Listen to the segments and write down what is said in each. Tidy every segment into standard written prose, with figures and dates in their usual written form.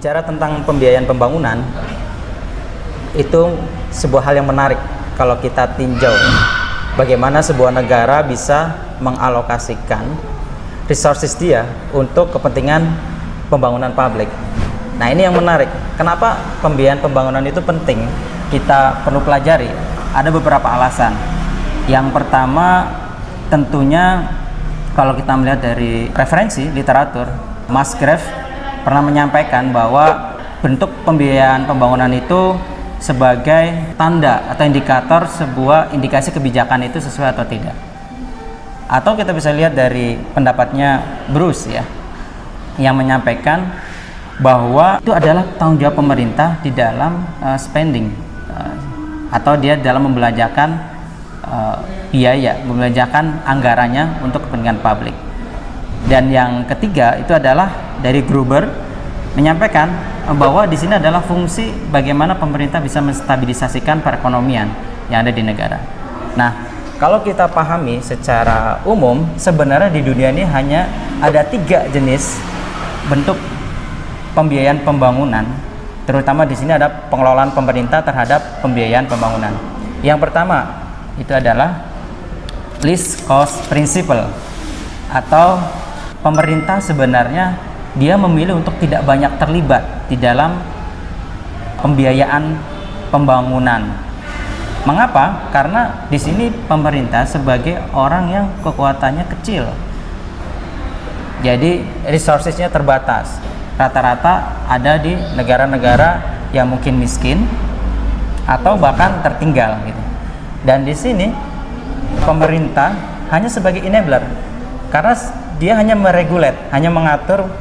Bicara tentang pembiayaan pembangunan, itu sebuah hal yang menarik kalau kita tinjau bagaimana sebuah negara bisa mengalokasikan resources dia untuk kepentingan pembangunan publik. Nah, ini yang menarik. Kenapa pembiayaan pembangunan itu penting? Kita perlu pelajari. Ada beberapa alasan. Yang pertama, tentunya kalau kita melihat dari referensi literatur, Musgrave pernah menyampaikan bahwa bentuk pembiayaan pembangunan itu sebagai tanda atau indikator sebuah indikasi kebijakan itu sesuai atau tidak. Atau kita bisa lihat dari pendapatnya Bruce ya, yang menyampaikan bahwa itu adalah tanggung jawab pemerintah di dalam spending atau dia dalam membelanjakan biaya, membelanjakan anggarannya untuk kepentingan publik. Dan yang ketiga itu adalah dari Gruber menyampaikan bahwa di sini adalah fungsi bagaimana pemerintah bisa menstabilisasikan perekonomian yang ada di negara. Nah, kalau kita pahami secara umum, sebenarnya di dunia ini hanya ada 3 jenis bentuk pembiayaan pembangunan. Terutama di sini ada pengelolaan pemerintah terhadap pembiayaan pembangunan. Yang pertama itu adalah least cost principle, atau pemerintah sebenarnya dia memilih untuk tidak banyak terlibat di dalam pembiayaan pembangunan. Mengapa? Karena di sini pemerintah sebagai orang yang kekuatannya kecil. Jadi resourcesnya terbatas. Rata-rata ada di negara-negara yang mungkin miskin atau bahkan tertinggal gitu. Dan di sini pemerintah hanya sebagai enabler. Karena dia hanya meregulate, hanya mengatur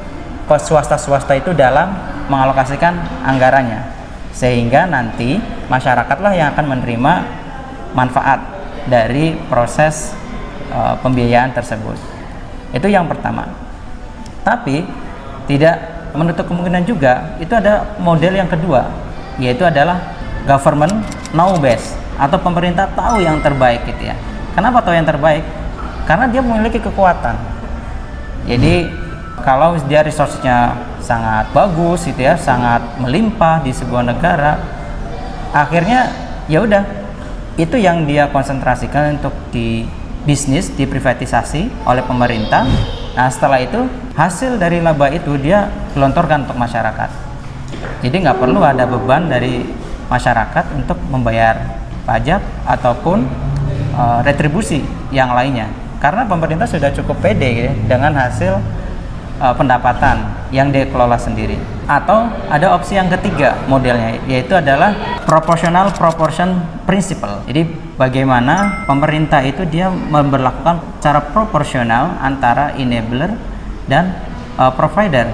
swasta-swasta itu dalam mengalokasikan anggarannya, sehingga nanti masyarakatlah yang akan menerima manfaat dari proses pembiayaan tersebut. Itu yang pertama. Tapi tidak menutup kemungkinan juga itu ada model yang kedua, yaitu adalah government know best, atau pemerintah tahu yang terbaik gitu ya. Kenapa tahu yang terbaik? Karena dia memiliki kekuatan. Jadi kalau dia resource-nya sangat bagus gitu ya, sangat melimpah di sebuah negara, akhirnya ya udah itu yang dia konsentrasikan untuk di bisnis, diprivatisasi oleh pemerintah. Nah, setelah itu hasil dari laba itu dia gelontorkan untuk masyarakat. Jadi nggak perlu ada beban dari masyarakat untuk membayar pajak ataupun retribusi yang lainnya, karena pemerintah sudah cukup pede gitu, dengan hasil pendapatan yang dikelola sendiri. Atau ada opsi yang ketiga modelnya, yaitu adalah proportional proportion principle. Jadi bagaimana pemerintah itu dia memberlakukan cara proporsional antara enabler dan provider.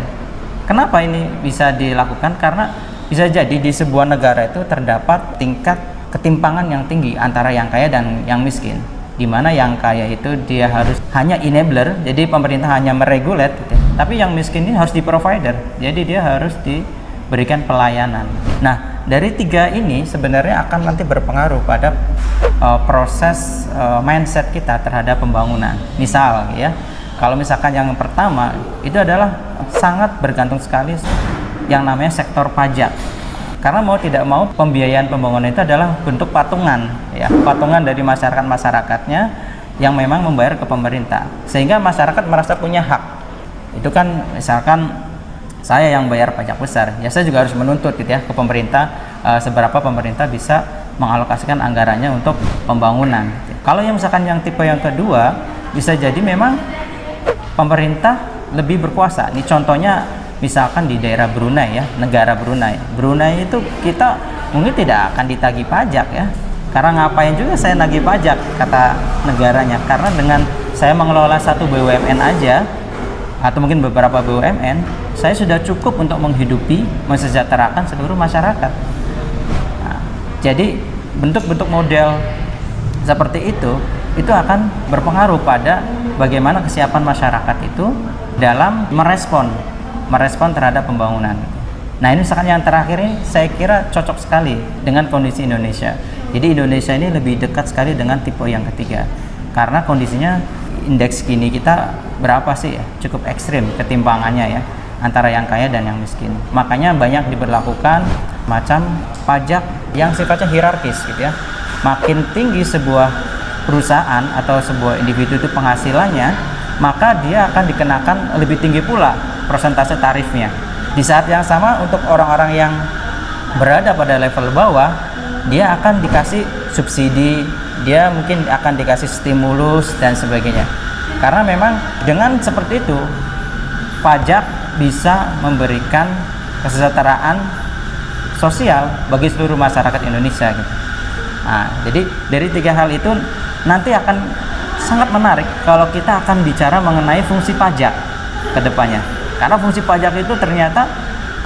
Kenapa ini bisa dilakukan? Karena bisa jadi di sebuah negara itu terdapat tingkat ketimpangan yang tinggi antara yang kaya dan yang miskin, di mana yang kaya itu dia harus hanya enabler, jadi pemerintah hanya meregulate gitu. Tapi yang miskin ini harus di provider, jadi dia harus diberikan pelayanan. Nah, dari 3 ini sebenarnya akan nanti berpengaruh pada proses mindset kita terhadap pembangunan. Misal ya, kalau misalkan yang pertama itu adalah sangat bergantung sekali yang namanya sektor pajak. Karena mau tidak mau pembiayaan pembangunan itu adalah bentuk patungan ya, patungan dari masyarakatnya yang memang membayar ke pemerintah, sehingga masyarakat merasa punya hak. Itu kan misalkan saya yang bayar pajak besar, ya saya juga harus menuntut gitu ya ke pemerintah seberapa pemerintah bisa mengalokasikan anggarannya untuk pembangunan. Kalau yang misalkan yang tipe yang kedua, bisa jadi memang pemerintah lebih berkuasa. Ini contohnya misalkan di daerah Brunei ya, negara Brunei. Brunei itu kita mungkin tidak akan ditagih pajak ya. Karena ngapain juga saya nagih pajak, kata negaranya. Karena dengan saya mengelola satu BUMN aja, atau mungkin beberapa BUMN, saya sudah cukup untuk menghidupi, mensejahterakan seluruh masyarakat. Nah, jadi bentuk-bentuk model seperti itu akan berpengaruh pada bagaimana kesiapan masyarakat itu dalam merespon terhadap pembangunan. Nah, ini misalkan yang terakhir ini saya kira cocok sekali dengan kondisi Indonesia. Jadi Indonesia ini lebih dekat sekali dengan tipe yang ketiga, karena kondisinya indeks Gini kita berapa sih ya, cukup ekstrim ketimpangannya ya. antara yang kaya dan yang miskin. Makanya banyak diberlakukan macam pajak yang sifatnya hierarkis gitu ya. Makin tinggi sebuah perusahaan atau sebuah individu itu penghasilannya, maka dia akan dikenakan lebih tinggi pula persentase tarifnya. Di saat yang sama untuk orang-orang yang berada pada level bawah, dia akan dikasih subsidi, dia mungkin akan dikasih stimulus dan sebagainya. Karena memang dengan seperti itu pajak bisa memberikan kesejahteraan sosial bagi seluruh masyarakat Indonesia gitu. Nah, jadi dari 3 hal itu nanti akan sangat menarik kalau kita akan bicara mengenai fungsi pajak ke depannya. Karena fungsi pajak itu ternyata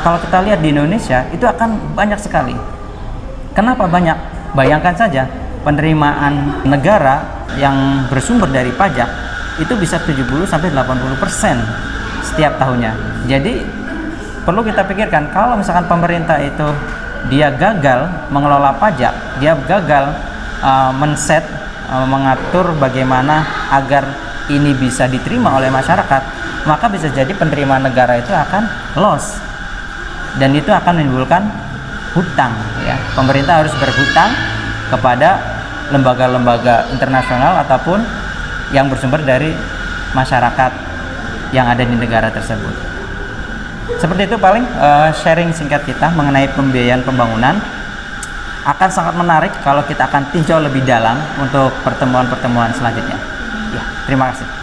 kalau kita lihat di Indonesia itu akan banyak sekali. Kenapa banyak? Bayangkan saja penerimaan negara yang bersumber dari pajak itu bisa 70-80% setiap tahunnya. Jadi perlu kita pikirkan kalau misalkan pemerintah itu dia gagal mengelola pajak, dia gagal mengatur bagaimana agar ini bisa diterima oleh masyarakat, maka bisa jadi penerimaan negara itu akan loss dan itu akan menimbulkan hutang ya. Pemerintah harus berhutang kepada lembaga-lembaga internasional ataupun yang bersumber dari masyarakat yang ada di negara tersebut. Seperti itu paling sharing singkat kita mengenai pembiayaan pembangunan. Akan sangat menarik kalau kita akan tinjau lebih dalam untuk pertemuan-pertemuan selanjutnya. Ya, terima kasih.